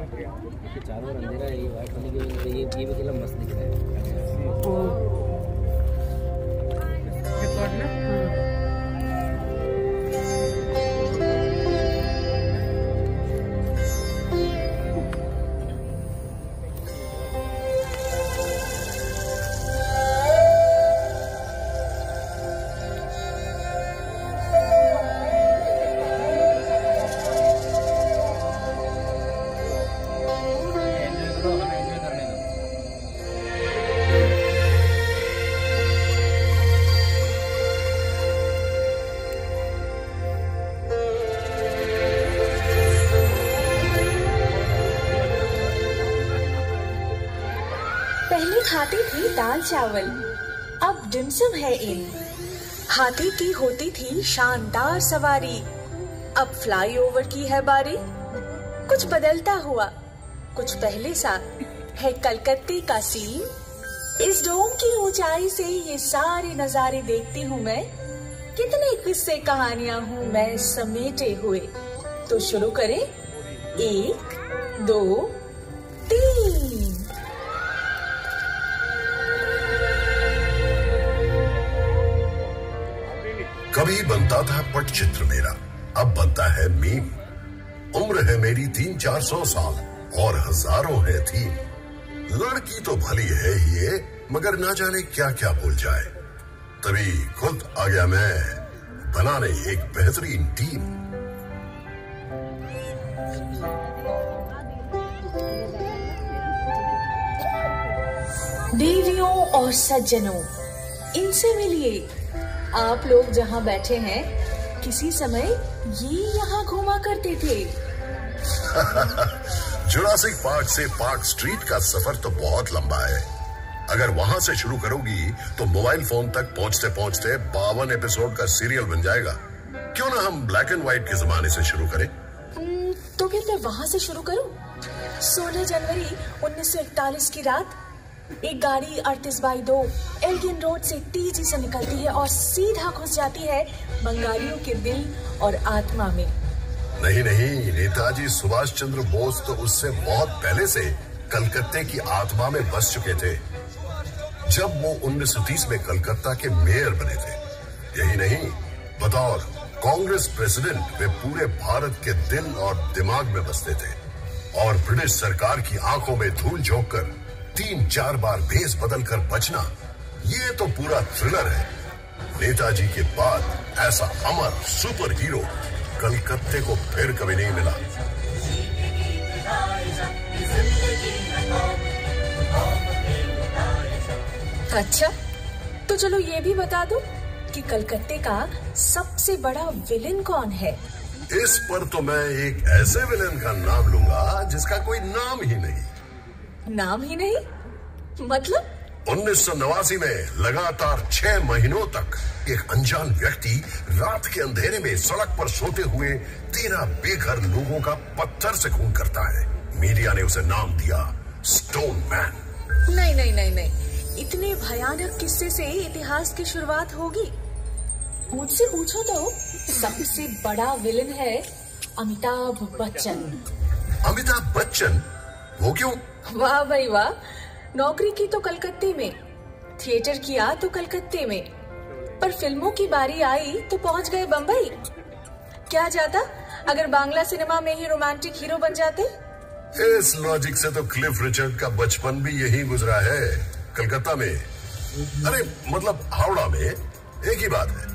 चारों अंधेरा है, ये व्हाइट होने की वजह से ये भी किला मस्त दिख रहा है। पहले खाती थी दाल चावल, अब डिमसम है इन। हाथी की होती थी शानदार सवारी, अब फ्लाईओवर की है बारी। कुछ बदलता हुआ, कुछ पहले सा है कलकत्ते का सीन। इस डोम की ऊंचाई से ये सारे नजारे देखती हूँ मैं। कितने किस्से कहानियां हूँ मैं समेटे हुए। तो शुरू करें, 1 2 3। कभी बनता था पटचित्र मेरा, अब बनता है मीम। उम्र है मेरी 300-400 साल और हजारों है थीम। लड़की तो भली है ही ये, मगर ना जाने क्या क्या भूल जाए। तभी खुद आ गया मैं बनाने एक बेहतरीन टीम। देवियों और सज्जनों, इनसे मिलिए। आप लोग जहाँ बैठे हैं, किसी समय ये यहाँ घूमा करते थे। जुरासिक पार्क से पार्क स्ट्रीट का सफर तो बहुत लंबा है। अगर वहां से शुरू करोगी तो मोबाइल फोन तक पहुंचते पहुंचते 52 एपिसोड का सीरियल बन जाएगा। क्यों ना हम ब्लैक एंड व्हाइट के जमाने से शुरू करें? तो फिर मैं वहां से शुरू करूं? 16 जनवरी 1941 की रात एक गाड़ी 38/2 एल्गिन रोड से तेजी से निकलती है और सीधा घुस जाती है बंगालियों के दिल और आत्मा में। नहीं, नेताजी सुभाष चंद्र बोस तो उससे बहुत पहले से कलकत्ते की आत्मा में बस चुके थे, जब वो 1930 में कलकत्ता के मेयर बने थे। यही नहीं, बतौर कांग्रेस प्रेसिडेंट वे पूरे भारत के दिल और दिमाग में बसते थे और ब्रिटिश सरकार की आंखों में धूल झोंक कर 3-4 बार भेस बदल कर बचना, ये तो पूरा थ्रिलर है। नेताजी के बाद ऐसा अमर सुपर हीरो कलकत्ते को फिर कभी नहीं मिला। अच्छा, तो चलो ये भी बता दो कि कलकत्ते का सबसे बड़ा विलेन कौन है? इस पर तो मैं एक ऐसे विलेन का नाम लूंगा जिसका कोई नाम ही नहीं। नाम ही नहीं? मतलब? 1989 में लगातार 6 महीनों तक एक अनजान व्यक्ति रात के अंधेरे में सड़क पर सोते हुए 13 बेघर लोगों का पत्थर से खून करता है। मीडिया ने उसे नाम दिया स्टोन मैन। नहीं, इतने भयानक किस्से से इतिहास की शुरुआत होगी? मुझसे पूछो तो सबसे बड़ा विलेन है अमिताभ बच्चन। अमिताभ बच्चन? वो क्यों? वाह भाई वाह, नौकरी की तो कलकत्ते में, थिएटर किया तो कलकत्ते में, पर फिल्मों की बारी आई तो पहुंच गए बंबई। क्या जाता अगर बांग्ला सिनेमा में ही रोमांटिक हीरो बन जाते? इस लॉजिक से तो क्लिफ रिचर्ड का बचपन भी यही गुजरा है, कलकत्ता में। अरे मतलब हावड़ा में। एक ही बात है,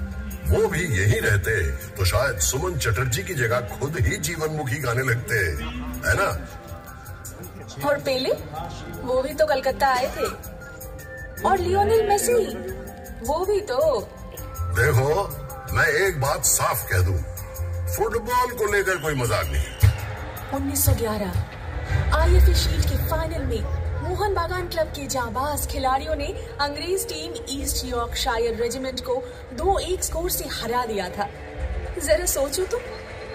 वो भी यही रहते तो शायद सुमन चटर्जी की जगह खुद ही जीवनमुखी गाने लगते, है ना? और पेले, वो भी तो कलकत्ता आए थे। और लियोनेल मेसी, वो भी तो। देखो, मैं एक बात साफ कह दूं, फुटबॉल को लेकर कोई मजाक नहीं। 1911 IFA शील्ड के फाइनल में मोहन बागान क्लब के जांबाज खिलाड़ियों ने अंग्रेज टीम ईस्ट यॉर्कशायर रेजिमेंट को 2-1 स्कोर से हरा दिया था। जरा सोचो तो,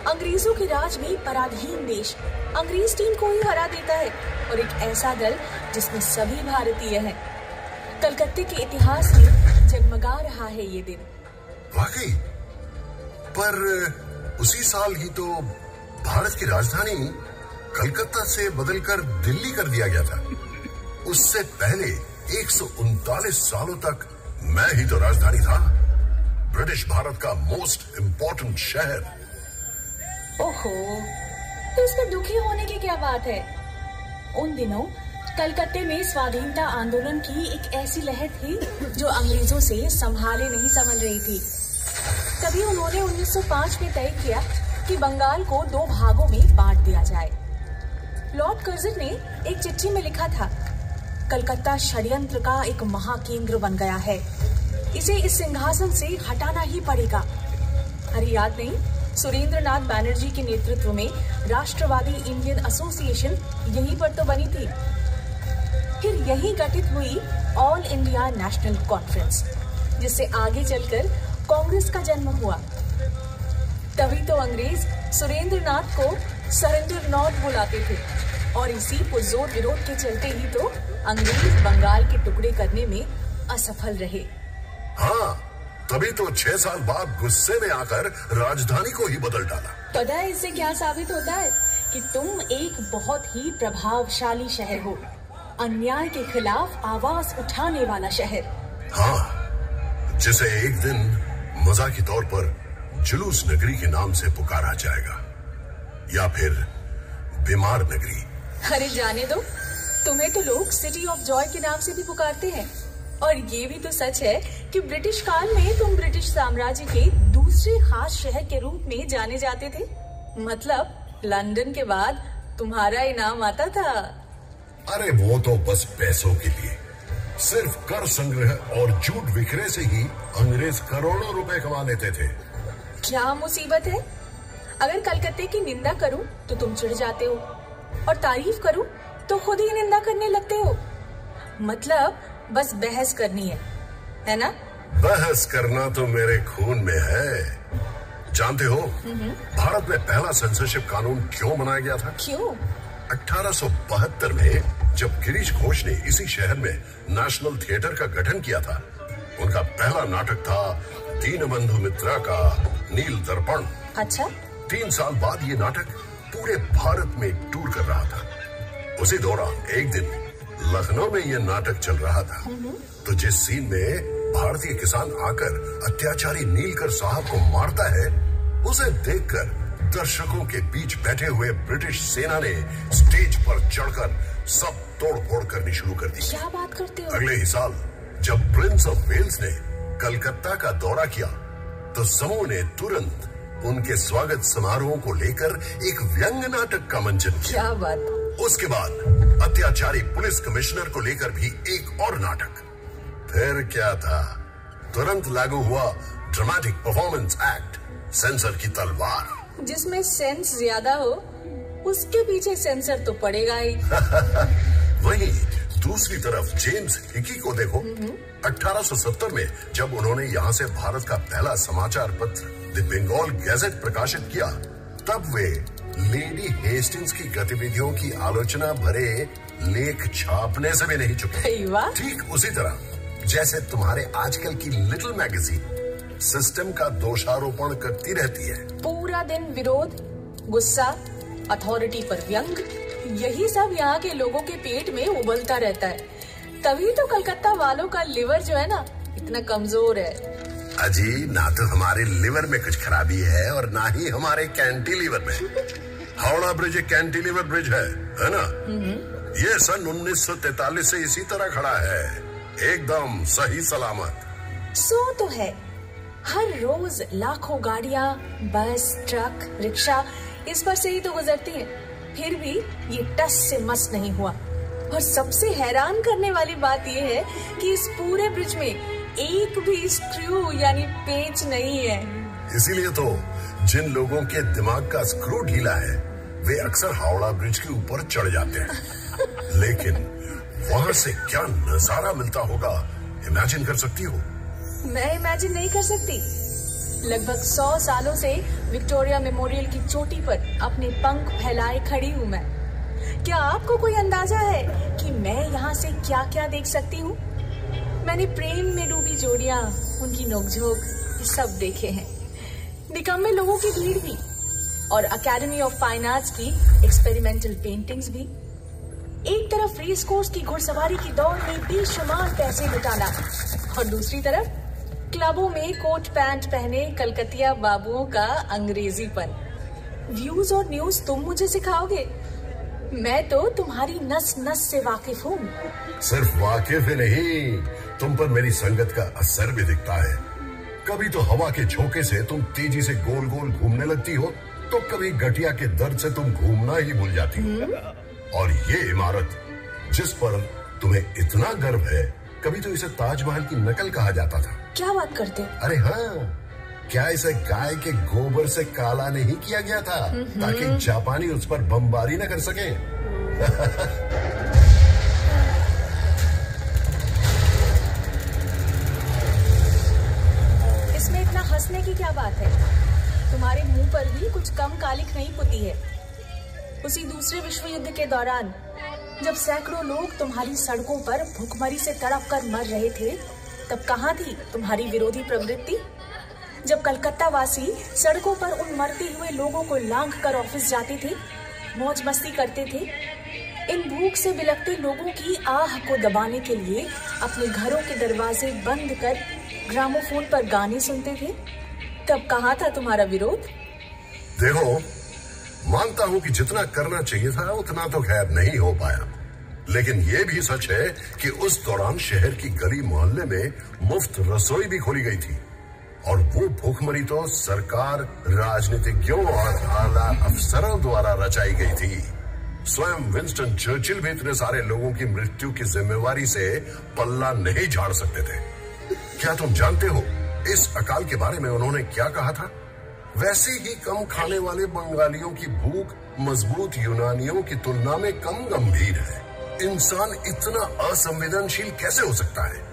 अंग्रेजों के राज में पराधीन देश अंग्रेज टीम को ही हरा देता है, और एक ऐसा दल जिसमें सभी भारतीय हैं। कलकत्ते के इतिहास में जगमगा रहा है ये दिन। वाकई, पर उसी साल ही तो भारत की राजधानी कलकत्ता से बदलकर दिल्ली कर दिया गया था। उससे पहले 139 सालों तक मैं ही तो राजधानी था, ब्रिटिश भारत का मोस्ट इंपॉर्टेंट शहर। ओहो, तो इसमें दुखी होने की क्या बात है? उन दिनों कलकत्ते में स्वाधीनता आंदोलन की एक ऐसी लहर थी जो अंग्रेजों से संभाले नहीं संभल रही थी। तभी उन्होंने 1905 में तय किया कि बंगाल को 2 भागों में बांट दिया जाए। लॉर्ड कर्जन ने एक चिट्ठी में लिखा था, कलकत्ता षड्यंत्र का एक महाकेंद्र बन गया है, इसे इस सिंहासन से हटाना ही पड़ेगा। अरे याद नहीं, सुरेंद्रनाथ बैनर्जी के नेतृत्व में राष्ट्रवादी इंडियन एसोसिएशन यहीं पर तो बनी थी। फिर यहीं गठित हुई ऑल इंडिया नेशनल कॉन्फ्रेंस, जिससे आगे चलकर कांग्रेस का जन्म हुआ। तभी तो अंग्रेज सुरेंद्रनाथ को सरेंडर नॉट बुलाते थे, और इसी पुरजोर विरोध के चलते ही तो अंग्रेज बंगाल के टुकड़े करने में असफल रहे। हाँ, तभी तो 6 साल बाद गुस्से में आकर राजधानी को ही बदल डाला। पता है इससे क्या साबित होता है? कि तुम एक बहुत ही प्रभावशाली शहर हो, अन्याय के खिलाफ आवाज उठाने वाला शहर। हाँ, जिसे एक दिन मजाक के तौर पर जुलूस नगरी के नाम से पुकारा जाएगा, या फिर बीमार नगरी। अरे जाने दो, तुम्हें तो लोग सिटी ऑफ जॉय के नाम से भी पुकारते हैं। और ये भी तो सच है कि ब्रिटिश काल में तुम ब्रिटिश साम्राज्य के दूसरे खास शहर के रूप में जाने जाते थे। मतलब लंदन के बाद तुम्हारा ही नाम आता था। अरे वो तो बस पैसों के लिए, सिर्फ कर संग्रह और झूठ विक्रय से ही अंग्रेज करोड़ों रुपए कमा लेते थे। क्या मुसीबत है? अगर कलकत्ते की निंदा करूं तो तुम चिढ़ जाते हो, और तारीफ करूं तो खुद ही निंदा करने लगते हो। मतलब बस बहस करनी है ना? बहस करना तो मेरे खून में है। जानते हो भारत में पहला सेंसरशिप कानून क्यों बनाया गया था? क्यों? 1872 में जब गिरीश घोष ने इसी शहर में नेशनल थिएटर का गठन किया था, उनका पहला नाटक था दीनबंधु मित्रा का नील दर्पण। अच्छा। 3 साल बाद ये नाटक पूरे भारत में टूर कर रहा था। उसी दौरान एक दिन लखनऊ में ये नाटक चल रहा था, तो जिस सीन में भारतीय किसान आकर अत्याचारी नीलकर साहब को मारता है, उसे देखकर दर्शकों के बीच बैठे हुए ब्रिटिश सेना ने स्टेज पर चढ़कर सब तोड़-फोड़ करनी शुरू कर दी। क्या बात करते हो? अगले ही साल जब प्रिंस ऑफ वेल्स ने कलकत्ता का दौरा किया, तो समूह ने तुरंत उनके स्वागत समारोह को लेकर एक व्यंग्य नाटक का मंचन किया। क्या बात। उसके बाद अत्याचारी पुलिस कमिश्नर को लेकर भी एक और नाटक। फिर क्या था, तुरंत लागू हुआ ड्रामेटिक परफॉर्मेंस एक्ट, सेंसर की तलवार। जिसमें सेंस ज्यादा हो उसके पीछे सेंसर तो पड़ेगा ही। वहीं दूसरी तरफ जेम्स हिकी को देखो। 1870 में जब उन्होंने यहाँ से भारत का पहला समाचार पत्र द बंगाल गैजेट प्रकाशित किया, तब वे लेडी हेस्टिंग्स की गतिविधियों की आलोचना भरे लेख छापने से भी नहीं चुके। ठीक उसी तरह जैसे तुम्हारे आजकल की लिटिल मैगजीन सिस्टम का दोषारोपण करती रहती है। पूरा दिन विरोध, गुस्सा, अथॉरिटी पर व्यंग, यही सब यहाँ के लोगों के पेट में उबलता रहता है। तभी तो कलकत्ता वालों का लिवर जो है ना, इतना कमजोर है। अजी, ना तो हमारे लिवर में कुछ खराबी है और ना ही हमारे कैंटिलीवर में। हावड़ा ब्रिज एक कैंटिलीवर ब्रिज है ना? ये सन 1943 से इसी तरह खड़ा है, एकदम सही सलामत। सो तो है, हर रोज लाखों गाड़ियाँ, बस, ट्रक, रिक्शा इस पर से ही तो गुजरती हैं। फिर भी ये टस से मस नहीं हुआ। और सबसे हैरान करने वाली बात ये है कि इस पूरे ब्रिज में एक भी स्क्रू यानी पेंच नहीं है। इसीलिए तो जिन लोगों के दिमाग का स्क्रू ढीला है, वे अक्सर हावड़ा ब्रिज के ऊपर चढ़ जाते हैं। लेकिन वहाँ से क्या नजारा मिलता होगा, इमेजिन कर सकती हो? मैं इमेजिन नहीं कर सकती। लगभग 100 सालों से विक्टोरिया मेमोरियल की चोटी पर अपने पंख फैलाए खड़ी हूँ मैं। क्या आपको कोई अंदाजा है कि मैं यहाँ से क्या क्या देख सकती हूँ? मैंने प्रेम में डूबी जोड़ियाँ, उनकी नोकझोंक, सब देखे हैं। निकम्मे लोगों की भीड़ भी, और अकेडमी ऑफ फाइन आर्ट्स की एक्सपेरिमेंटल पेंटिंग्स भी। एक तरफ रेस कोर्स की घुड़सवारी की दौड़ में बेशुमार पैसे लुटाना और दूसरी तरफ क्लबों में कोट पैंट पहने कलकतिया बाबुओं का अंग्रेजीपन। व्यूज और न्यूज तुम मुझे सिखाओगे, मैं तो तुम्हारी नस नस से वाकिफ हूँ। सिर्फ वाकिफ ही नहीं, तुम पर मेरी संगत का असर भी दिखता है। कभी तो हवा के झोंके से तुम तेजी से गोल गोल घूमने लगती हो, तो कभी गठिया के दर्द से तुम घूमना ही भूल जाती हो। और ये इमारत जिस पर तुम्हें इतना गर्व है, कभी तो इसे ताजमहल की नकल कहा जाता था। क्या बात करते? अरे हाँ, क्या इसे गाय के गोबर से काला नहीं किया गया था ताकि जापानी उस पर बमबारी न कर सके? इसमें इतना हंसने की क्या बात है? तुम्हारे मुंह पर भी कुछ कम कालिक नहीं पुती है। उसी दूसरे विश्व युद्ध के दौरान जब सैकड़ों लोग तुम्हारी सड़कों पर भूखमरी से तड़प कर मर रहे थे, तब कहाँ थी तुम्हारी विरोधी प्रवृत्ति? जब कलकत्ता वासी सड़कों पर उन मरते हुए लोगों को लांघ कर ऑफिस जाते थे, मौज मस्ती करते थे, इन भूख से बिलखते लोगों की आह को दबाने के लिए अपने घरों के दरवाजे बंद कर ग्रामोफोन पर गाने सुनते थे, तब कहाँ था तुम्हारा विरोध? देखो, मानता हूं कि जितना करना चाहिए था उतना तो खैर नहीं हो पाया, लेकिन ये भी सच है कि उस दौरान शहर की गली मोहल्ले में मुफ्त रसोई भी खोली गई थी, और वो भूखमरी तो सरकार, राजनीतिज्ञों और आला अफसरों द्वारा रचाई गई थी। स्वयं विंस्टन चर्चिल भी इतने सारे लोगों की मृत्यु की जिम्मेवारी से पल्ला नहीं झाड़ सकते थे। क्या तुम जानते हो इस अकाल के बारे में उन्होंने क्या कहा था? वैसे ही कम खाने वाले बंगालियों की भूख मजबूत यूनानियों की तुलना में कम गंभीर है। इंसान इतना असंवेदनशील कैसे हो सकता है?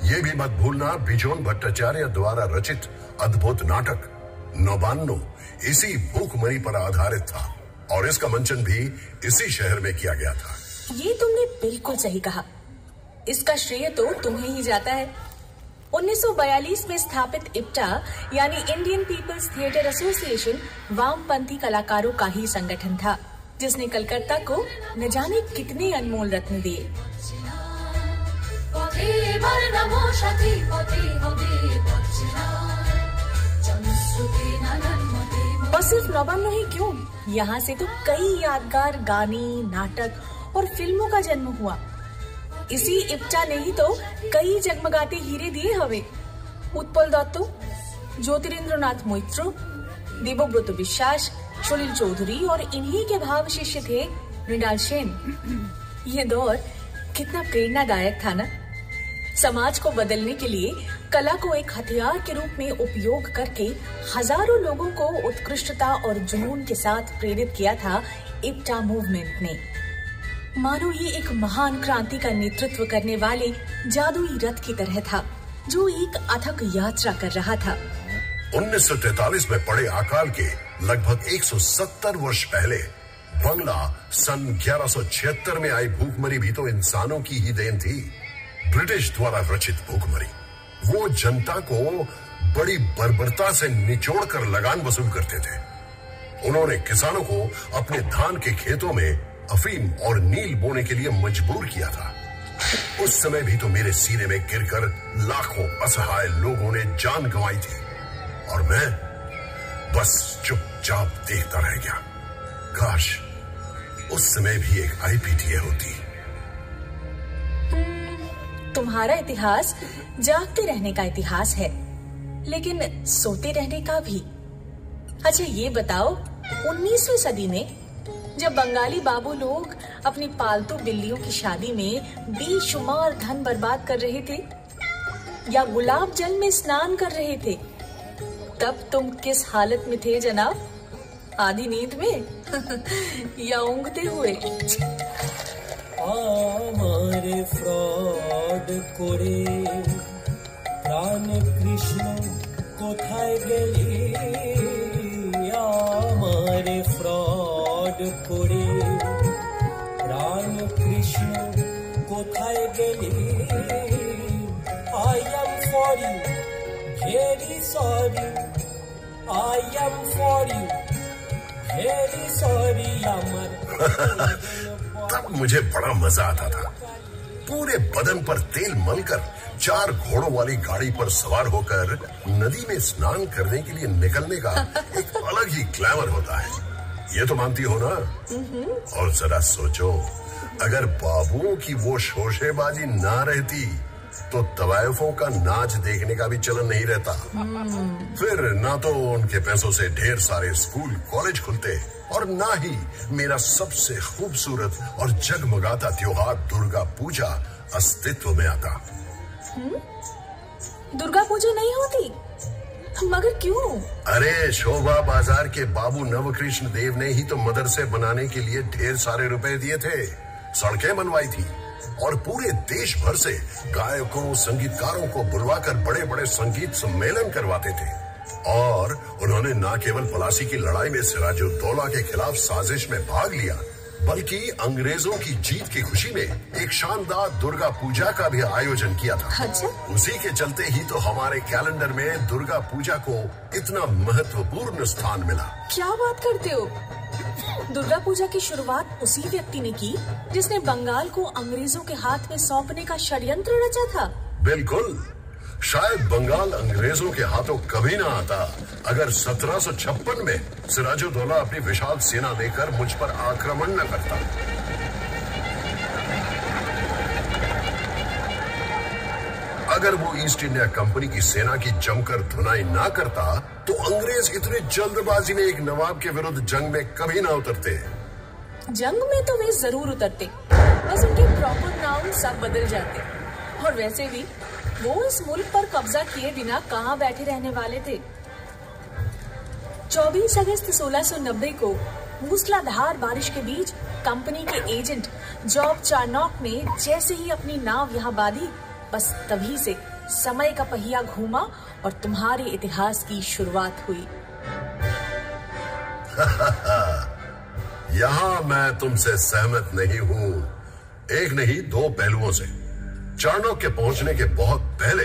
ये भी मत भूलना, बिजोन भट्टाचार्य द्वारा रचित अद्भुत नाटक नौबान्नो इसी भूखमरी पर आधारित था, और इसका मंचन भी इसी शहर में किया गया था। ये तुमने बिल्कुल सही कहा। इसका श्रेय तो तुम्हें ही जाता है। 1942 में स्थापित इप्टा यानी इंडियन पीपल्स थिएटर एसोसिएशन वामपंथी कलाकारों का ही संगठन था, जिसने कलकत्ता को न जाने कितने अनमोल रत्न दिए। और सिर्फ नौबान्नो ही क्यों, यहाँ से तो कई यादगार गाने, नाटक और फिल्मों का जन्म हुआ। इसी इप्टा ने ही तो कई जगमगाते हीरे दिए हमें। उत्पल दत्त, ज्योतिरिंद्रनाथ मोइत्र, देवव्रत विश्वास, सलिल चौधरी और इन्हीं के भाव शिष्य थे मृणाल सेन। ये दौर कितना प्रेरणादायक था ना। समाज को बदलने के लिए कला को एक हथियार के रूप में उपयोग करके हजारों लोगों को उत्कृष्टता और जुनून के साथ प्रेरित किया था इप्टा मूवमेंट ने। मानो ये एक महान क्रांति का नेतृत्व करने वाले जादुई रथ की तरह था, जो एक अथक यात्रा कर रहा था। 1943 में पड़े अकाल के लगभग 170 वर्ष पहले बंगला सन 1176 में आई भूखमरी भी तो इंसानों की ही देन थी। ब्रिटिश द्वारा रचित भूखमरी वो जनता को बड़ी बर्बरता से निचोड़ कर लगान वसूल करते थे। उन्होंने किसानों को अपने धान के खेतों में अफीम और नील बोने के लिए मजबूर किया था। उस समय भी तो मेरे सीने में गिरकर लाखों असहाय लोगों ने जान गंवाई थी, और मैं बस चुपचाप देखता रह गया। काश उस समय भी एक आईपीटीए होती। तुम्हारा इतिहास जागते रहने का इतिहास है, लेकिन सोते रहने का भी। अच्छा ये बताओ, 19वीं सदी में जब बंगाली बाबू लोग अपनी पालतू बिल्लियों की शादी में बेशुमार धन बर्बाद कर रहे थे या गुलाब जल में स्नान कर रहे थे, तब तुम किस हालत में थे जनाब? आधी नींद में या ऊँघते हुए? आमारे फ्रॉड कोरे प्राण कृष्ण कोथाय गेली, आमारे फ्रॉड कोरे प्राण कृष्ण कोथाय गेली। I am for you, very sorry, I am for you, very sorry Amar. तब मुझे बड़ा मजा आता था। पूरे बदन पर तेल मलकर 4 घोड़ों वाली गाड़ी पर सवार होकर नदी में स्नान करने के लिए निकलने का एक अलग ही ग्लैमर होता है। ये तो मानती हो ना? और जरा सोचो, अगर बाबुओं की वो शोशेबाजी ना रहती तो तवायफों का नाच देखने का भी चलन नहीं रहता। फिर ना तो उनके पैसों से ढेर सारे स्कूल कॉलेज खुलते और ना ही मेरा सबसे खूबसूरत और जगमगाता त्योहार दुर्गा पूजा अस्तित्व में आता। दुर्गा पूजा नहीं होती? मगर क्यों? अरे शोभा बाजार के बाबू नवकृष्ण देव ने ही तो मदरसे बनाने के लिए ढेर सारे रुपए दिए थे, सड़कें बनवाई थी और पूरे देश भर से गायकों संगीतकारों को बुलवाकर बड़े बड़े संगीत सम्मेलन करवाते थे। और उन्होंने न केवल पलासी की लड़ाई में सिराजुद्दौला के खिलाफ साजिश में भाग लिया, बल्कि अंग्रेजों की जीत की खुशी में एक शानदार दुर्गा पूजा का भी आयोजन किया था। अच्छा? उसी के चलते ही तो हमारे कैलेंडर में दुर्गा पूजा को इतना महत्वपूर्ण स्थान मिला। क्या बात करते हो? दुर्गा पूजा की शुरुआत उसी व्यक्ति ने की जिसने बंगाल को अंग्रेजों के हाथ में सौंपने का षड्यंत्र रचा था। बिल्कुल। शायद बंगाल अंग्रेजों के हाथों कभी ना आता अगर 1756 में सिराजुद्दौला अपनी विशाल सेना लेकर मुझ पर आक्रमण न करता। अगर वो ईस्ट इंडिया कंपनी की सेना की जमकर धुनाई ना करता तो अंग्रेज इतनी जल्दबाजी में एक नवाब के विरुद्ध जंग में कभी ना उतरते। जंग में तो वे जरूर उतरते, बस उनके प्रॉपर नाउन सब बदल जाते। और वैसे भी वो इस मुल्क पर कब्जा किए बिना कहाँ बैठे रहने वाले थे। 24 अगस्त 1690 को मूसलाधार बारिश के बीच कंपनी के एजेंट जॉब चार्नॉक ने जैसे ही अपनी नाव यहाँ बांधी, बस तभी से समय का पहिया घूमा और तुम्हारे इतिहास की शुरुआत हुई। यहाँ मैं तुमसे सहमत नहीं हूँ। एक नहीं, 2 पहलुओं से। चाणक्य के पहुंचने के बहुत पहले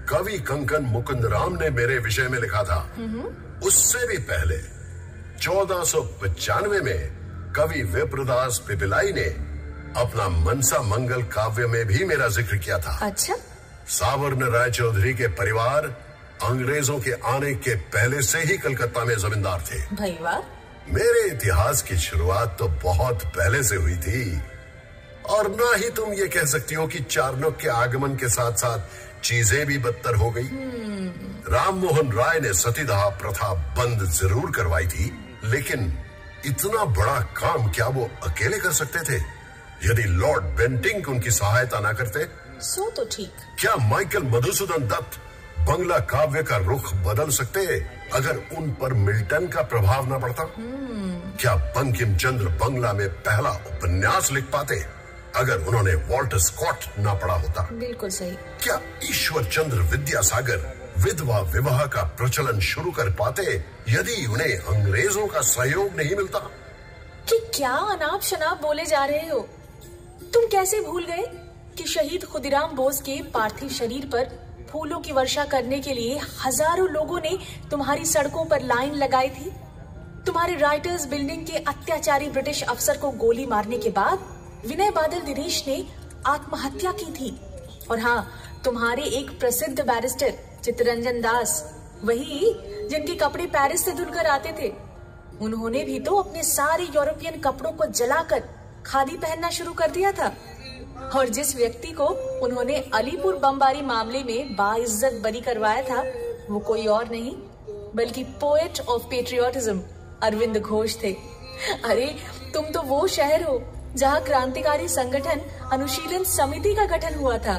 कवि कंकन मुकुंदराम ने मेरे विषय में लिखा था। उससे भी पहले 1495 में कवि विप्रदास पिपिलाई ने अपना मनसा मंगल काव्य में भी मेरा जिक्र किया था। अच्छा? सावर्ण राय चौधरी के परिवार अंग्रेजों के आने के पहले से ही कलकत्ता में जमींदार थे। भाई वाह। मेरे इतिहास की शुरुआत तो बहुत पहले से हुई थी। और ना ही तुम ये कह सकती हो कि चाणक्य के आगमन के साथ साथ चीजें भी बदतर हो गई। राम मोहन राय ने सतीदाह प्रथा बंद जरूर करवाई थी, लेकिन इतना बड़ा काम क्या वो अकेले कर सकते थे? यदि लॉर्ड बेंटिंक उनकी सहायता ना करते सो तो ठीक। क्या माइकल मधुसूदन दत्त बंगला काव्य का रुख बदल सकते अगर उन पर मिल्टन का प्रभाव न पड़ता? क्या बंकिम चंद्र बंगला में पहला उपन्यास लिख पाते अगर उन्होंने वॉल्टर स्कॉट ना पढ़ा होता? बिल्कुल सही। क्या ईश्वर चंद्र विद्यासागर विधवा विवाह का प्रचलन शुरू कर पाते यदि उन्हें अंग्रेजों का सहयोग नहीं मिलता? कि क्या अनाप शनाप बोले जा रहे हो? तुम कैसे भूल गए कि शहीद खुदीराम बोस के पार्थिव शरीर पर फूलों की वर्षा करने के लिए हजारों लोगों ने तुम्हारी सड़कों पर लाइन लगाई थी। तुम्हारे राइटर्स बिल्डिंग के अत्याचारी ब्रिटिश अफसर को गोली मारने के बाद विनय बादल दिनेश ने आत्महत्या की थी। और हाँ, तुम्हारे एक प्रसिद्ध बैरिस्टर चित्तरंजन दास, वही जिनके कपड़े पेरिस से धुलकर आते थे, उन्होंने भी तो अपने सारे यूरोपियन कपड़ों को जलाकर खादी पहनना शुरू कर दिया था। और जिस व्यक्ति को उन्होंने अलीपुर बमबारी मामले में बाइज्जत बरी करवाया था, वो कोई और नहीं बल्कि poet of patriotism Aurobindo Ghosh थे। अरे तुम तो वो शहर हो जहाँ क्रांतिकारी संगठन अनुशीलन समिति का गठन हुआ था।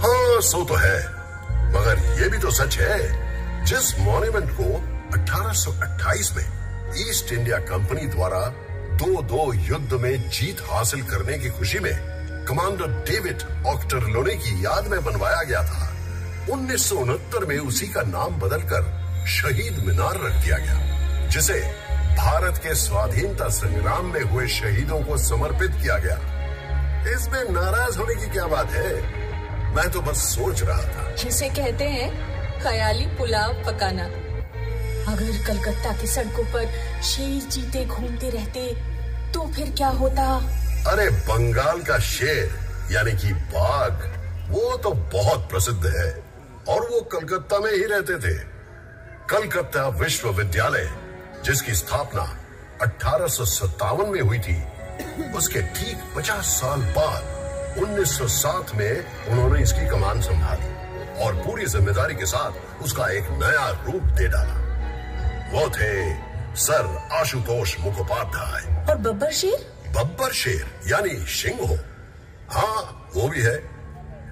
हाँ, सो तो है, मगर ये भी तो सच है, जिस मॉन्यूमेंट को 1828 में ईस्ट इंडिया कंपनी द्वारा 2-2 युद्ध में जीत हासिल करने की खुशी में कमांडर डेविड ऑक्टरलोनी की याद में बनवाया गया था। 1969 में उसी का नाम बदलकर शहीद मीनार रख दिया गया, जिसे भारत के स्वाधीनता संग्राम में हुए शहीदों को समर्पित किया गया। इसमें नाराज होने की क्या बात है? मैं तो बस सोच रहा था। जिसे कहते हैं ख्याली पुलाव पकाना। अगर कलकत्ता की सड़कों पर शेर चीते घूमते रहते तो फिर क्या होता? अरे बंगाल का शेर यानी कि बाघ, वो तो बहुत प्रसिद्ध है और वो कलकत्ता में ही रहते थे। कलकत्ता विश्वविद्यालय, जिसकी स्थापना 1857 में हुई थी, उसके ठीक 50 साल बाद 1907 में उन्होंने इसकी कमान संभाली और पूरी जिम्मेदारी के साथ उसका एक नया रूप दे डाला। वो थे सर आशुतोष मुखोपाध्याय। और बब्बर शेर? बब्बर शेर यानी सिंहो, हाँ वो भी है।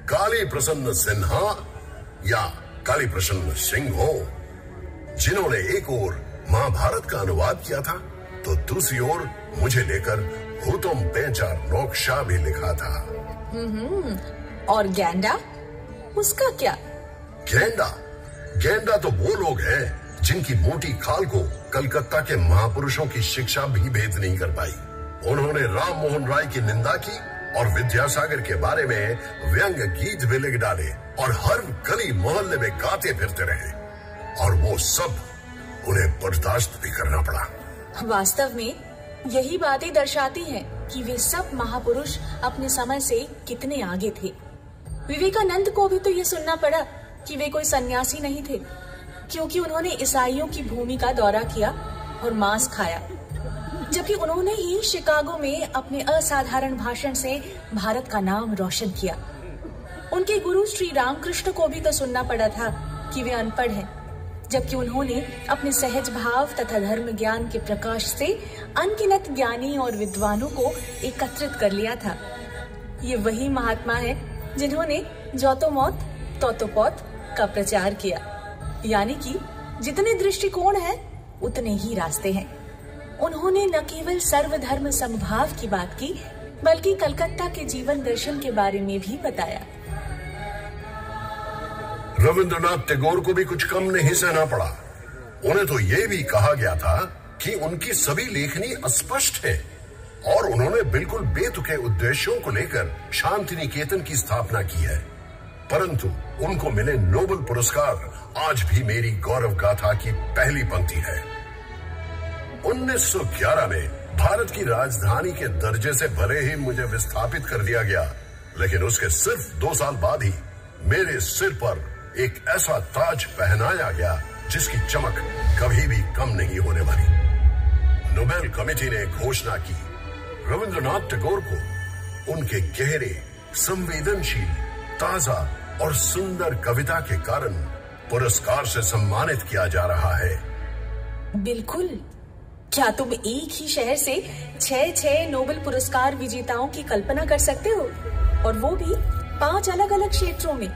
काली प्रसन्न सिन्हा या काली प्रसन्न सिंहो, जिन्होंने एक ओर महाभारत का अनुवाद किया था तो दूसरी ओर मुझे लेकर हुतुम पेंचार नोक्शा भी लिखा था। और गेंडा, उसका क्या? गेंडा तो वो लोग हैं जिनकी मोटी खाल को कलकत्ता के महापुरुषों की शिक्षा भी भेद नहीं कर पाई। उन्होंने राम मोहन राय की निंदा की और विद्यासागर के बारे में व्यंग्य गीत भी लिख डाले और हर गली मोहल्ले में गाते फिरते रहे, और वो सब उन्हें बर्दाश्त भी करना पड़ा। वास्तव में यही बातें दर्शाती हैं कि वे सब महापुरुष अपने समय से कितने आगे थे। विवेकानंद को भी तो ये सुनना पड़ा कि वे कोई सन्यासी नहीं थे, क्योंकि उन्होंने ईसाइयों की भूमि का दौरा किया और मांस खाया, जबकि उन्होंने ही शिकागो में अपने असाधारण भाषण से भारत का नाम रोशन किया। उनके गुरु श्री रामकृष्ण को भी तो सुनना पड़ा था कि वे अनपढ़ हैं, जबकि उन्होंने अपने सहज भाव तथा धर्म ज्ञान के प्रकाश से अनगिनत ज्ञानी और विद्वानों को एकत्रित कर लिया था। ये वही महात्मा है जिन्होंने जोतो मौत तोतो पौत का प्रचार किया, यानी कि जितने दृष्टिकोण हैं उतने ही रास्ते हैं। उन्होंने न केवल सर्वधर्म समभाव की बात की, बल्कि कलकत्ता के जीवन दर्शन के बारे में भी बताया। रविंद्रनाथ टैगोर को भी कुछ कम नहीं सहना पड़ा। उन्हें तो ये भी कहा गया था कि उनकी सभी लेखनी अस्पष्ट है और उन्होंने बिल्कुल बेतुके उद्देश्यों को लेकर शांति निकेतन की स्थापना की है, परंतु उनको मिले नोबेल पुरस्कार आज भी मेरी गौरव गाथा की पहली पंक्ति है। 1911 में भारत की राजधानी के दर्जे से भले ही मुझे विस्थापित कर दिया गया, लेकिन उसके सिर्फ 2 साल बाद ही मेरे सिर पर एक ऐसा ताज पहनाया गया जिसकी चमक कभी भी कम नहीं होने वाली। नोबेल कमेटी ने घोषणा की रविंद्रनाथ टैगोर को उनके गहरे, संवेदनशील, ताजा और सुंदर कविता के कारण पुरस्कार से सम्मानित किया जा रहा है। बिल्कुल। क्या तुम एक ही शहर से 6 नोबेल पुरस्कार विजेताओं की कल्पना कर सकते हो, और वो भी 5 अलग अलग क्षेत्रों में?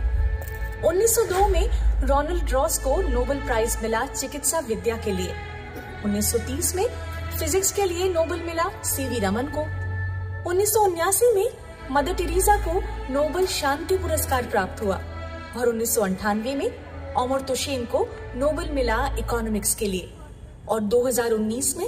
1902 में रोनाल्ड रॉस को नोबेल प्राइज मिला चिकित्सा विद्या के लिए। 1930 में फिजिक्स के लिए नोबेल मिला सीवी रमन को। 1979 में मदर टेरेसा को नोबेल शांति पुरस्कार प्राप्त हुआ और 1998 में अमर्त्य सेन को नोबेल मिला इकोनॉमिक्स के लिए, और 2019 में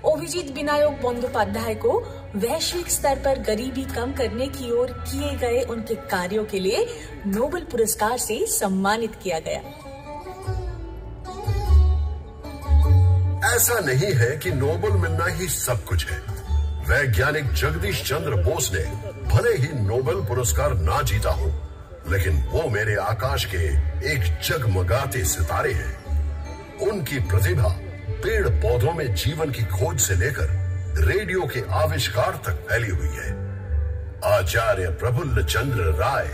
अभिजीत विनायक बंदोपाध्याय को वैश्विक स्तर पर गरीबी कम करने की ओर किए गए उनके कार्यों के लिए नोबेल पुरस्कार से सम्मानित किया गया। ऐसा नहीं है कि नोबेल मिलना ही सब कुछ है। वैज्ञानिक जगदीश चंद्र बोस ने भले ही नोबेल पुरस्कार ना जीता हो, लेकिन वो मेरे आकाश के एक जगमगाते सितारे हैं। उनकी प्रतिभा पेड़ पौधों में जीवन की खोज से लेकर रेडियो के आविष्कार तक फैली हुई है। आचार्य प्रफुल्ल चंद्र राय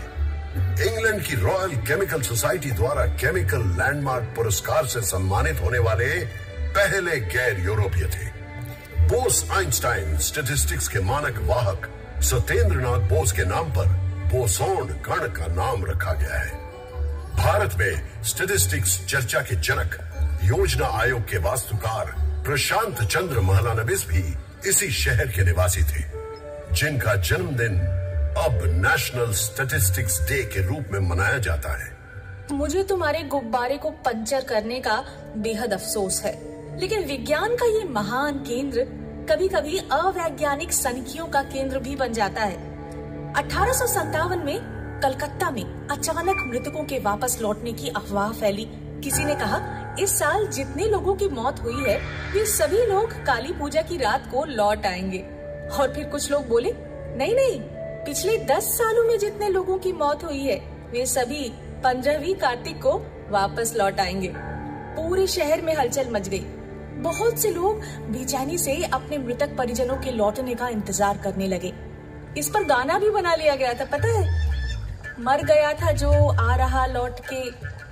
इंग्लैंड की रॉयल केमिकल सोसाइटी द्वारा केमिकल लैंडमार्क पुरस्कार से सम्मानित होने वाले पहले गैर यूरोपीय थे। बोस आइंस्टाइन स्टैटिस्टिक्स के मानक वाहक सत्येंद्रनाथ बोस के नाम पर बोसोन गण का नाम रखा गया है। भारत में स्टैटिस्टिक्स चर्चा के जनक योजना आयोग के वास्तुकार प्रशांत चंद्र महलानबिस भी इसी शहर के निवासी थे, जिनका जन्मदिन अब नेशनल स्टैटिस्टिक्स डे के रूप में मनाया जाता है। मुझे तुम्हारे गुब्बारे को पंचर करने का बेहद अफसोस है, लेकिन विज्ञान का ये महान केंद्र कभी कभी अवैज्ञानिक सनकियों का केंद्र भी बन जाता है। 1857 में कलकत्ता में अचानक मृतकों के वापस लौटने की अफवाह फैली। किसी ने कहा इस साल जितने लोगों की मौत हुई है वे सभी लोग काली पूजा की रात को लौट आएंगे। और फिर कुछ लोग बोले नहीं नहीं, पिछले 10 सालों में जितने लोगों की मौत हुई है वे सभी 15वीं कार्तिक को वापस लौट आएंगे। पूरे शहर में हलचल मच गई। बहुत से लोग बेचैनी से अपने मृतक परिजनों के लौटने का इंतजार करने लगे। इस पर गाना भी बना लिया गया था, पता है? मर गया था जो आ रहा लौट के,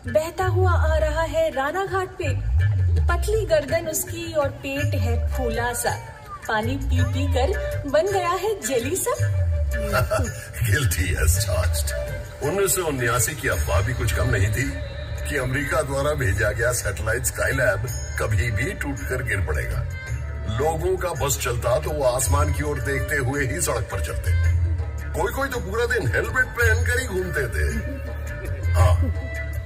बहता हुआ आ रहा है राना घाट पे, पतली गर्दन उसकी और पेट है फूला सा, पानी पी पी कर बन गया है जेली सा। Guilty as charged. 1979 की अफवाह भी कुछ कम नहीं थी कि अमेरिका द्वारा भेजा गया सैटेलाइट स्काईलैब कभी भी टूटकर गिर पड़ेगा। लोगों का बस चलता तो वो आसमान की ओर देखते हुए ही सड़क पर चलते। कोई कोई तो पूरा दिन हेलमेट पहनकर ही घूमते थे। हाँ,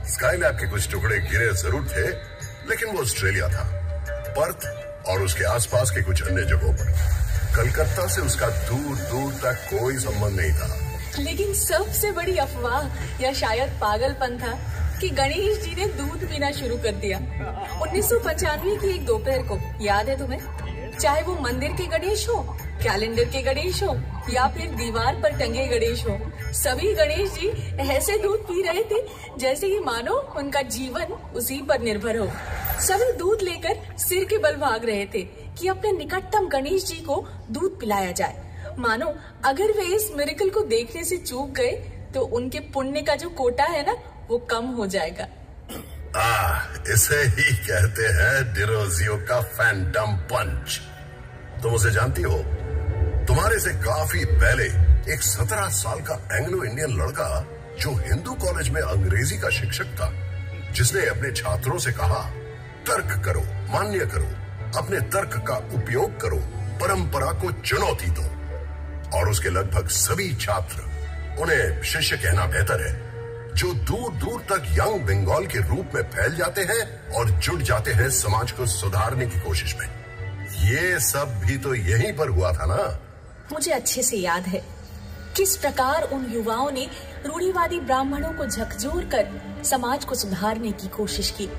स्काईलैब के कुछ टुकड़े गिरे जरूर थे, लेकिन वो ऑस्ट्रेलिया था, पर्थ और उसके आसपास के कुछ अन्य जगहों पर। कलकत्ता से उसका दूर दूर तक कोई संबंध नहीं था। लेकिन सबसे बड़ी अफवाह या शायद पागलपन था कि गणेश जी ने दूध पीना शुरू कर दिया। 1995 की एक दोपहर को, याद है तुम्हें? चाहे वो मंदिर के गणेश हो, कैलेंडर के गणेश हो या फिर दीवार पर टंगे गणेश हो, सभी गणेश जी ऐसे दूध पी रहे थे जैसे कि मानो उनका जीवन उसी पर निर्भर हो। सभी दूध लेकर सिर के बल भाग रहे थे कि अपने निकटतम गणेश जी को दूध पिलाया जाए। मानो अगर वे इस मिरेकल को देखने से चूक गए तो उनके पुण्य का जो कोटा है ना, वो कम हो जाएगा। इसे ही कहते हैं डिरोजियो का फैंटम पंच। तुम उसे जानती हो? तुम्हारे से काफी पहले एक 17 साल का एंग्लो इंडियन लड़का जो हिंदू कॉलेज में अंग्रेजी का शिक्षक था, जिसने अपने छात्रों से कहा तर्क करो, मान्य करो, अपने तर्क का उपयोग करो, परंपरा को चुनौती दो। और उसके लगभग सभी छात्र उन्हें शिष्य कहना बेहतर है, जो दूर दूर तक यंग बंगाल के रूप में फैल जाते हैं और जुट जाते हैं समाज को सुधारने की कोशिश में। ये सब भी तो यहीं पर हुआ था ना? मुझे अच्छे से याद है किस प्रकार उन युवाओं ने रूढ़िवादी ब्राह्मणों को झकझोर कर समाज को सुधारने की कोशिश की।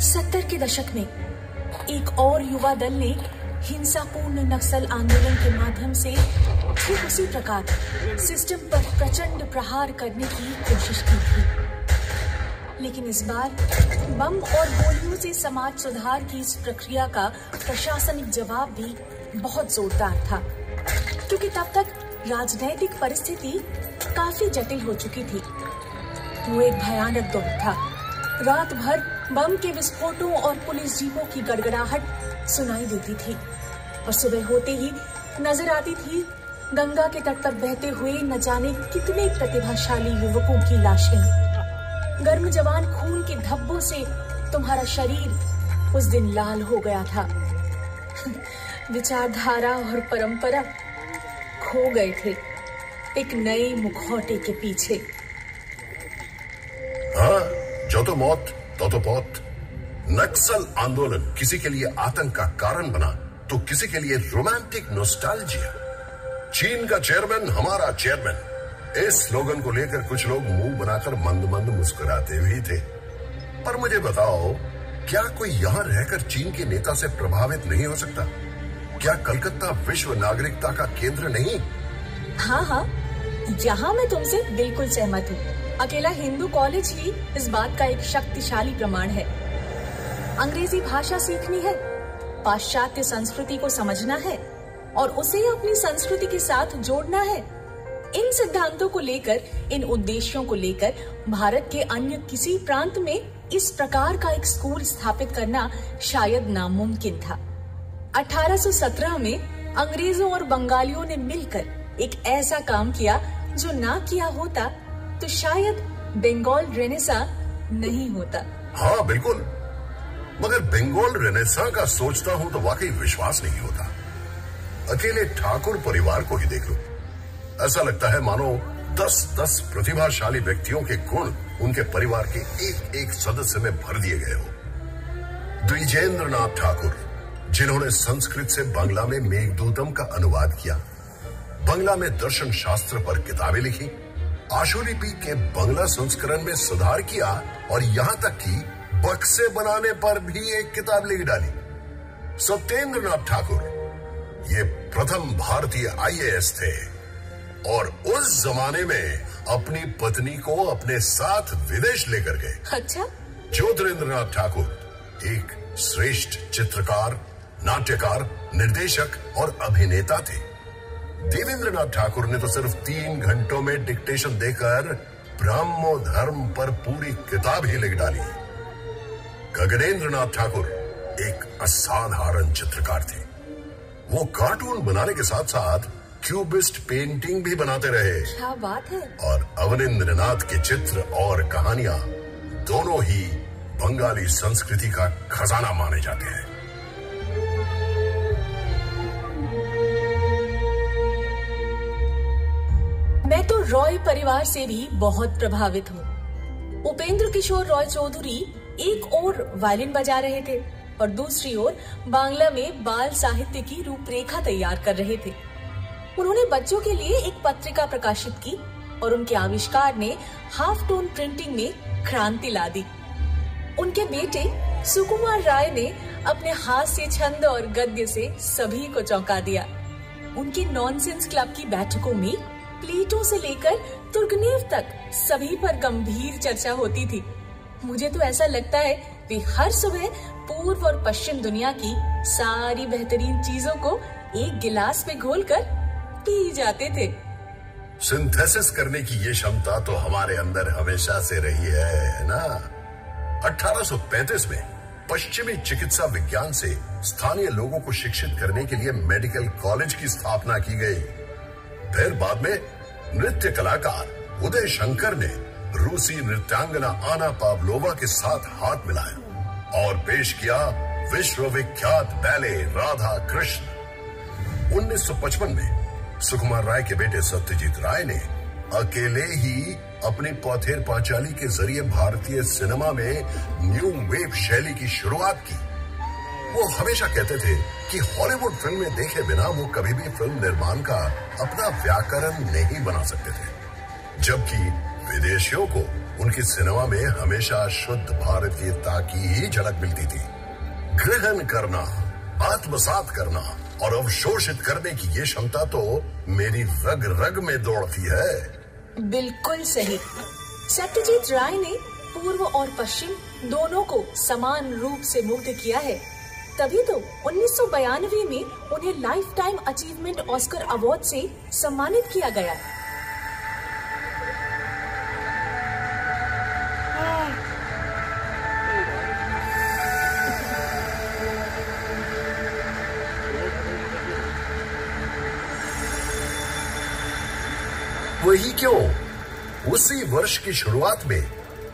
70 के दशक में एक और युवा दल ने हिंसापूर्ण नक्सल आंदोलन के माध्यम से ठीक उसी प्रकार सिस्टम पर प्रचंड प्रहार करने की कोशिश की थी। लेकिन इस बार बम और गोलियों से समाज सुधार की इस प्रक्रिया का प्रशासनिक जवाब भी बहुत जोरदार था, क्योंकि तब तक राजनैतिक परिस्थिति काफी जटिल हो चुकी थी। वो एक भयानक दौर था। रात भर बम के विस्फोटों और पुलिस जीपों की गड़गड़ाहट सुनाई देती थी और सुबह होते ही नजर आती थी गंगा के तट पर बहते हुए न जाने कितने प्रतिभाशाली युवकों की लाशें। गर्म जवान खून के धब्बों से तुम्हारा शरीर उस दिन लाल हो गया था। विचारधारा और परंपरा खो गए थे एक नए मुखौटे के पीछे। हाँ, जो तो मौत तो पौत। नक्सल आंदोलन किसी के लिए आतंक का कारण बना तो किसी के लिए रोमांटिक नॉस्टैल्जिया। चीन का चेयरमैन हमारा चेयरमैन, इस स्लोगन को लेकर कुछ लोग मुंह बनाकर मंद मंद मुस्कुराते भी थे। पर मुझे बताओ, क्या कोई यहाँ रहकर चीन के नेता से प्रभावित नहीं हो सकता? क्या कलकत्ता विश्व नागरिकता का केंद्र नहीं? हाँ, यहाँ मैं तुमसे बिल्कुल सहमत हूँ। अकेला हिंदू कॉलेज ही इस बात का एक शक्तिशाली प्रमाण है। अंग्रेजी भाषा सीखनी है, पाश्चात्य संस्कृति को समझना है और उसे अपनी संस्कृति के साथ जोड़ना है। इन सिद्धांतों को लेकर, इन उद्देश्यों को लेकर भारत के अन्य किसी प्रांत में इस प्रकार का एक स्कूल स्थापित करना शायद नामुमकिन था। 1817 में अंग्रेजों और बंगालियों ने मिलकर एक ऐसा काम किया जो ना किया होता तो शायद बंगाल रेनेसा नहीं होता। हाँ बिल्कुल, मगर बंगाल रेनेसा का सोचता हूँ तो वाकई विश्वास नहीं होता। अकेले ठाकुर परिवार को ही देख लो। ऐसा लगता है मानो 10-10 प्रतिभाशाली व्यक्तियों के गुण उनके परिवार के एक एक सदस्य में भर दिए गए हो। द्विजेंद्र नाथ ठाकुर, जिन्होंने संस्कृत से बांग्ला में मेघदूतम का अनुवाद किया, बांग्ला में दर्शन शास्त्र पर किताबें लिखी, आशुलिपि के बांग्ला संस्करण में सुधार किया और यहां तक कि बक्से बनाने पर भी एक किताब लिख डाली। सत्येंद्र नाथ ठाकुर, ये प्रथम भारतीय IAS थे और उस जमाने में अपनी पत्नी को अपने साथ विदेश लेकर गए। अच्छा। ज्योतिरेंद्र नाथ ठाकुर एक श्रेष्ठ चित्रकार, नाट्यकार, निर्देशक और अभिनेता थे। देवेंद्र नाथ ठाकुर ने तो सिर्फ 3 घंटों में डिक्टेशन देकर ब्रह्मो धर्म पर पूरी किताब ही लिख डाली। गगनेंद्र नाथ ठाकुर एक असाधारण चित्रकार थे। वो कार्टून बनाने के साथ साथ क्यूबिस्ट पेंटिंग भी बनाते रहे। क्या बात है। और अवनिंद्र नाथ के चित्र और कहानियां दोनों ही बंगाली संस्कृति का खजाना माने जाते हैं। मैं तो रॉय परिवार से भी बहुत प्रभावित हूँ। उपेंद्र किशोर रॉय चौधरी एक ओर वायलिन बजा रहे थे और दूसरी ओर बांग्ला में बाल साहित्य की रूपरेखा तैयार कर रहे थे। उन्होंने बच्चों के लिए एक पत्रिका प्रकाशित की और उनके आविष्कार ने हाफ टोन प्रिंटिंग में क्रांति ला दी। उनके बेटे सुकुमार राय ने अपने हास्य छंद और गद्य से सभी को चौंका दिया। उनके नॉनसेंस क्लब की बैठकों में प्लेटो से लेकर तुर्गनेव तक सभी पर गंभीर चर्चा होती थी। मुझे तो ऐसा लगता है वे हर सुबह पूर्व और पश्चिम दुनिया की सारी बेहतरीन चीजों को एक गिलास में घोलकर पी जाते थे। सिंथेसिस करने की ये क्षमता तो हमारे अंदर हमेशा से रही है ना। 1835 में पश्चिमी चिकित्सा विज्ञान से स्थानीय लोगों को शिक्षित करने के लिए मेडिकल कॉलेज की स्थापना की गई। फिर बाद में नृत्य कलाकार उदय शंकर ने रूसी नृत्यांगना आना पावलोवा के साथ हाथ मिलाया और पेश किया विश्वविख्यात बैले राधा कृष्ण। 1955 में सुकुमार राय के बेटे सत्यजीत राय ने अकेले ही अपनी पौथेर पांचाली के जरिए भारतीय सिनेमा में न्यू वेव शैली की शुरुआत की। वो हमेशा कहते थे कि हॉलीवुड फिल्म में देखे बिना वो कभी भी फिल्म निर्माण का अपना व्याकरण नहीं बना सकते थे, जबकि विदेशियों को उनकी सिनेमा में हमेशा शुद्ध भारतीयता की ही झलक मिलती थी। ग्रहण करना, आत्मसात करना और अवशोषित करने की ये क्षमता तो मेरी रग रग में दौड़ती है। बिल्कुल सही। सत्यजीत राय ने पूर्व और पश्चिम दोनों को समान रूप से मुग्ध किया है। तभी तो 1992 में उन्हें life time achievement Oscar award से सम्मानित किया गया। वही क्यों, उसी वर्ष की शुरुआत में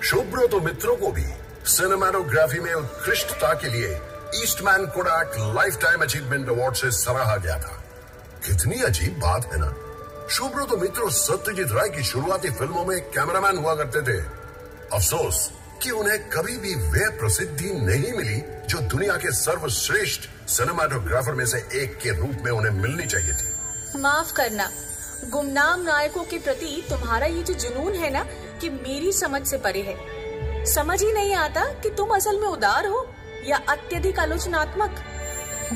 सुब्रतो मित्रों को भी सिनेमाटोग्राफी में उत्कृष्टता के लिए Eastman कोडाक life time achievement award से सराहा गया था। कितनी अजीब बात है ना। सुब्रतो मित्रों सत्यजीत राय की शुरुआती फिल्मों में कैमरामैन हुआ करते थे। अफसोस कि उन्हें कभी भी वह प्रसिद्धि नहीं मिली जो दुनिया के सर्वश्रेष्ठ सिनेमाटोग्राफर में से एक के रूप में उन्हें मिलनी चाहिए थी। माफ करना, गुमनाम नायकों के प्रति तुम्हारा ये जो जुनून है ना, कि मेरी समझ से परे है। समझ ही नहीं आता कि तुम असल में उदार हो या अत्यधिक आलोचनात्मक।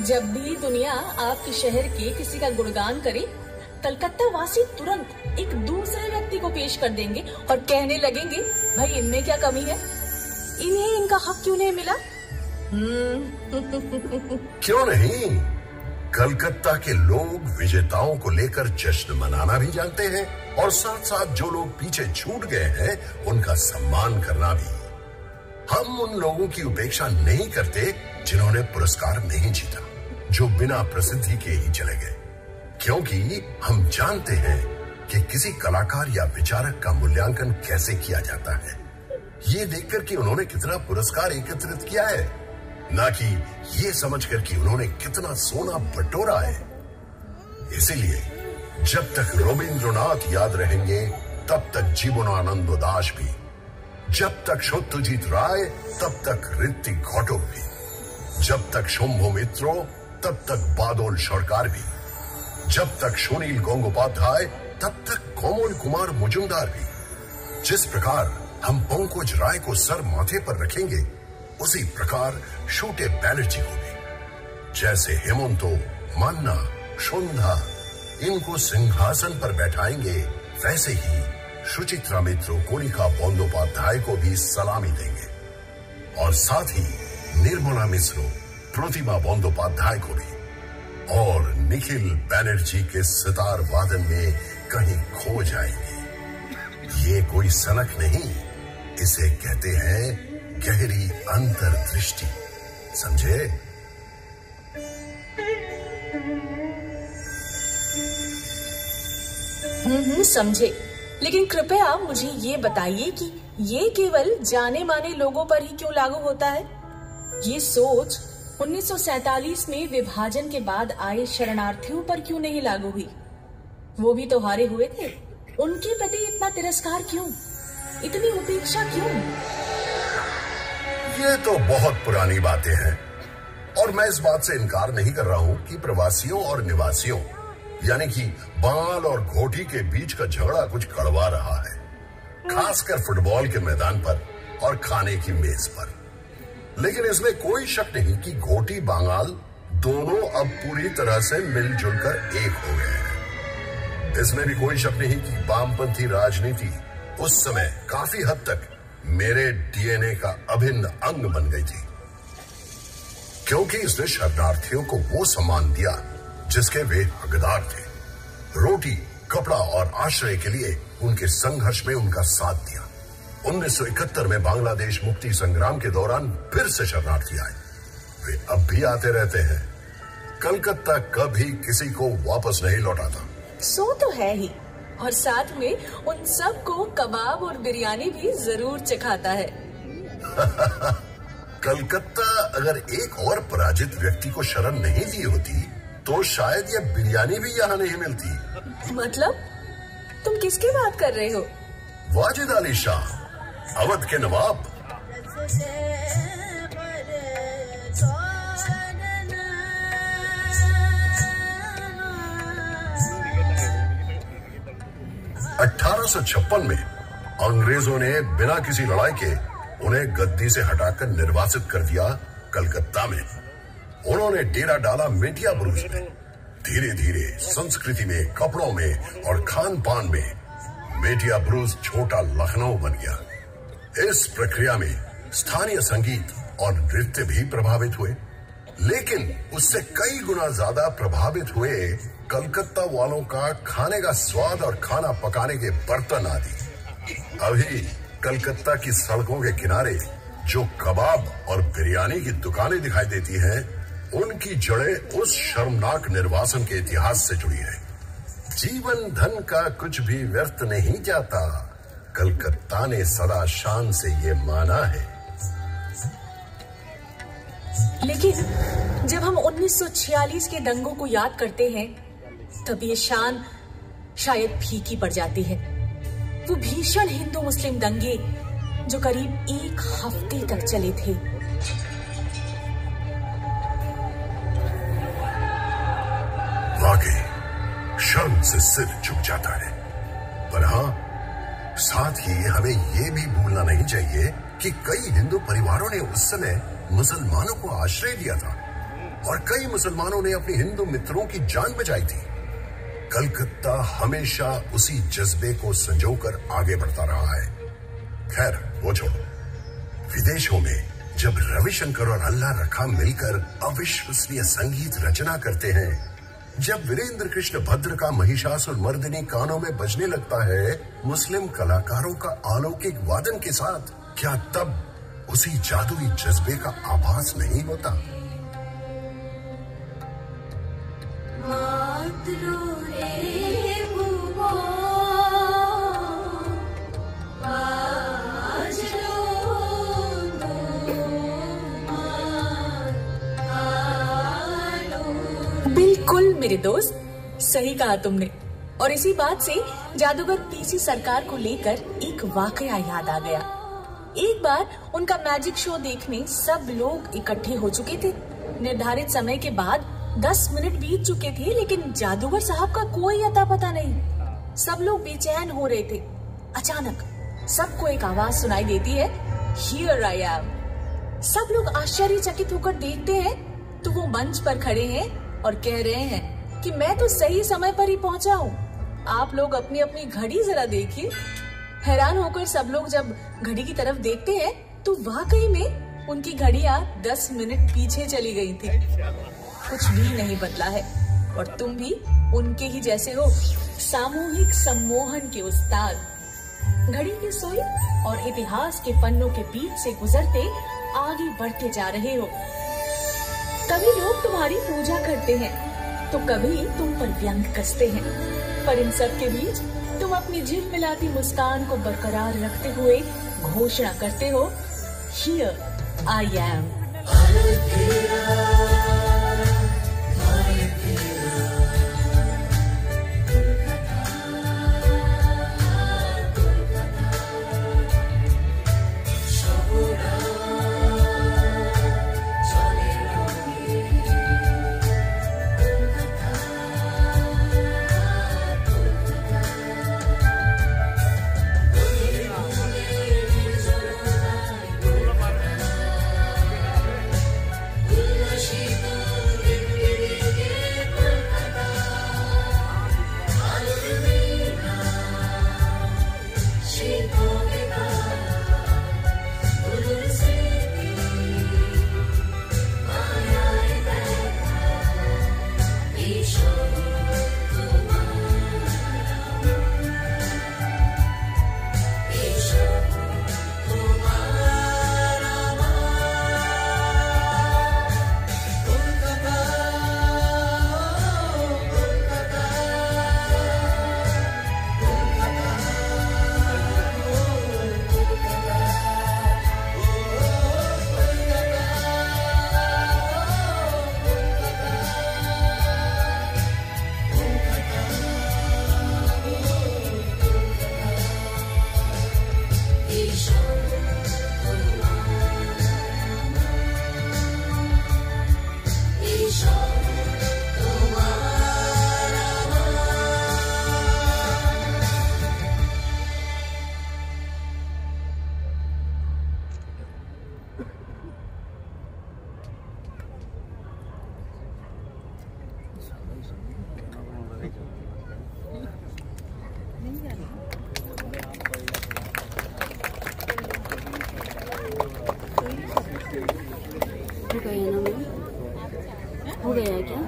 जब भी दुनिया आपके शहर के किसी का गुणगान करे, कलकत्ता वासी तुरंत एक दूसरे व्यक्ति को पेश कर देंगे और कहने लगेंगे, भाई इनमें क्या कमी है, इन्हें इनका हक क्यों नहीं मिला। क्यों नहीं, कलकत्ता के लोग विजेताओं को लेकर जश्न मनाना भी जानते हैं और साथ साथ जो लोग पीछे छूट गए हैं उनका सम्मान करना भी। हम उन लोगों की उपेक्षा नहीं करते जिन्होंने पुरस्कार नहीं जीता, जो बिना प्रसिद्धि के ही चले गए, क्योंकि हम जानते हैं कि किसी कलाकार या विचारक का मूल्यांकन कैसे किया जाता है, ये देखकर कि उन्होंने कितना पुरस्कार एकत्रित किया है, ना कि ये समझकर कि उन्होंने कितना सोना बटोरा है। इसीलिए जब तक रविंद्रनाथ याद रहेंगे तब तक जीवनानंद दास भी, जब तक सत्यजीत राय तब तक ऋतिक घटक भी, जब तक शंभु मित्रो तब तक बादल सरकार भी, जब तक सुनील गंगोपाध्याय तब तक कोमल कुमार मुजुमदार भी। जिस प्रकार हम पंकज राय को सर माथे पर रखेंगे उसी प्रकार छोटे बैनर्जी को भी। जैसे हेमंतो, मान्ना, संध्या इनको सिंहासन पर बैठाएंगे वैसे ही सुचित्रा मित्रो, कनिका बंदोपाध्याय को भी सलामी देंगे और साथ ही निर्मला मिश्रो, प्रतिमा बंदोपाध्याय को भी। और निखिल बैनर्जी के सितार वादन में कहीं खो जाएंगे। ये कोई सनक नहीं, इसे कहते हैं गहरी अंतर्दृष्टि, समझे? समझे। लेकिन कृपया मुझे ये बताइए कि ये केवल जाने माने लोगों पर ही क्यों लागू होता है? ये सोच 1947 में विभाजन के बाद आए शरणार्थियों पर क्यों नहीं लागू हुई? वो भी तो हारे हुए थे। उनके प्रति इतना तिरस्कार क्यों, इतनी उपेक्षा क्यों? ये तो बहुत पुरानी बातें हैं और मैं इस बात से इनकार नहीं कर रहा हूं कि प्रवासियों और निवासियों यानी कि बाल और घोटी के बीच का झगड़ा कुछ कड़वा रहा है, खासकर फुटबॉल के मैदान पर और खाने की मेज पर। लेकिन इसमें कोई शक नहीं कि घोटी बांगाल दोनों अब पूरी तरह से मिलजुल कर एक हो गए हैं। इसमें भी कोई शक नहीं कि वामपंथी राजनीति उस समय काफी हद तक मेरे डीएनए का अभिन्न अंग बन गई थी, क्योंकि इसने शरणार्थियों को वो सम्मान दिया जिसके वे हकदार थे। रोटी, कपड़ा और आश्रय के लिए उनके संघर्ष में उनका साथ दिया। 1971 में बांग्लादेश मुक्ति संग्राम के दौरान फिर से शरणार्थी आए, वे अब भी आते रहते हैं। कलकत्ता कभी किसी को वापस नहीं लौटाता। सो तो है ही, और साथ में उन सब को कबाब और बिरयानी भी जरूर चखाता है। कलकत्ता अगर एक और पराजित व्यक्ति को शरण नहीं दी होती तो शायद यह बिरयानी भी यहाँ नहीं मिलती। मतलब तुम किसकी बात कर रहे हो? वाजिद अली शाह, अवध के नवाब। (1856) में अंग्रेजों ने बिना किसी लड़ाई के उन्हें गद्दी से हटाकर निर्वासित कर दिया कलकत्ता में। उन्होंने डेरा डाला मेटिया बुरुज में। धीरे धीरे संस्कृति में, कपड़ों में और खान पान में मेटिया बुरुज छोटा लखनऊ बन गया। इस प्रक्रिया में स्थानीय संगीत और नृत्य भी प्रभावित हुए, लेकिन उससे कई गुना ज्यादा प्रभावित हुए कलकत्ता वालों का खाने का स्वाद और खाना पकाने के बर्तन आदि। अभी कलकत्ता की सड़कों के किनारे जो कबाब और बिरयानी की दुकानें दिखाई देती हैं, उनकी जड़ें उस शर्मनाक निर्वासन के इतिहास से जुड़ी है। जीवन धन का कुछ भी व्यर्थ नहीं जाता, कलकत्ता ने सदा शान से ये माना है। लेकिन जब हम 1946 के दंगों को याद करते हैं तब ये शान शायद फीकी पड़ जाती है। वो भीषण हिंदू मुस्लिम दंगे जो करीब एक हफ्ते तक चले थे। वाकई शर्म से सिर झुक जाता है, पर हाँ, साथ ही हमें ये भी भूलना नहीं चाहिए कि कई हिंदू परिवारों ने उस समय मुसलमानों को आश्रय दिया था और कई मुसलमानों ने अपने हिंदू मित्रों की जान बचाई थी। कलकत्ता हमेशा उसी जज्बे को संजोकर आगे बढ़ता रहा है। खैर वो छोड़ो, विदेशों में जब रविशंकर और अल्लाह रखा मिलकर अविश्वसनीय संगीत रचना करते हैं, जब वीरेंद्र कृष्ण भद्र का महिषासुर मर्दिनी कानों में बजने लगता है मुस्लिम कलाकारों का अलौकिक वादन के साथ, क्या तब उसी जादुई जज्बे का आभास नहीं होता? बिल्कुल मेरे दोस्त, सही कहा तुमने। और इसी बात से जादूगर पीसी सरकार को लेकर एक वाकया याद आ गया। एक बार उनका मैजिक शो देखने सब लोग इकट्ठे हो चुके थे। निर्धारित समय के बाद 10 मिनट बीत चुके थे, लेकिन जादूगर साहब का कोई अता पता नहीं। सब लोग बेचैन हो रहे थे। अचानक सबको एक आवाज सुनाई देती है, Here I am। सब लोग आश्चर्यचकित होकर देखते हैं तो वो मंच पर खड़े हैं और कह रहे हैं कि मैं तो सही समय पर ही पहुंचा हूँ। आप लोग अपनी अपनी घड़ी जरा देखिए। हैरान होकर सब लोग जब घड़ी की तरफ देखते हैं तो वाकई में उनकी घड़ियां 10 मिनट पीछे चली गई थी। कुछ भी नहीं बदला है और तुम भी उनके ही जैसे हो, सामूहिक सम्मोहन के उस्ताद। घड़ी की सुई और इतिहास के पन्नों के बीच से गुजरते आगे बढ़ते जा रहे हो। कभी लोग तुम्हारी पूजा करते हैं तो कभी तुम पर व्यंग कसते हैं, पर इन सब के बीच तुम अपनी झिलमिलाती मुस्कान को बरकरार रखते हुए घोषणा करते हो, Here I am। हो गया क्या?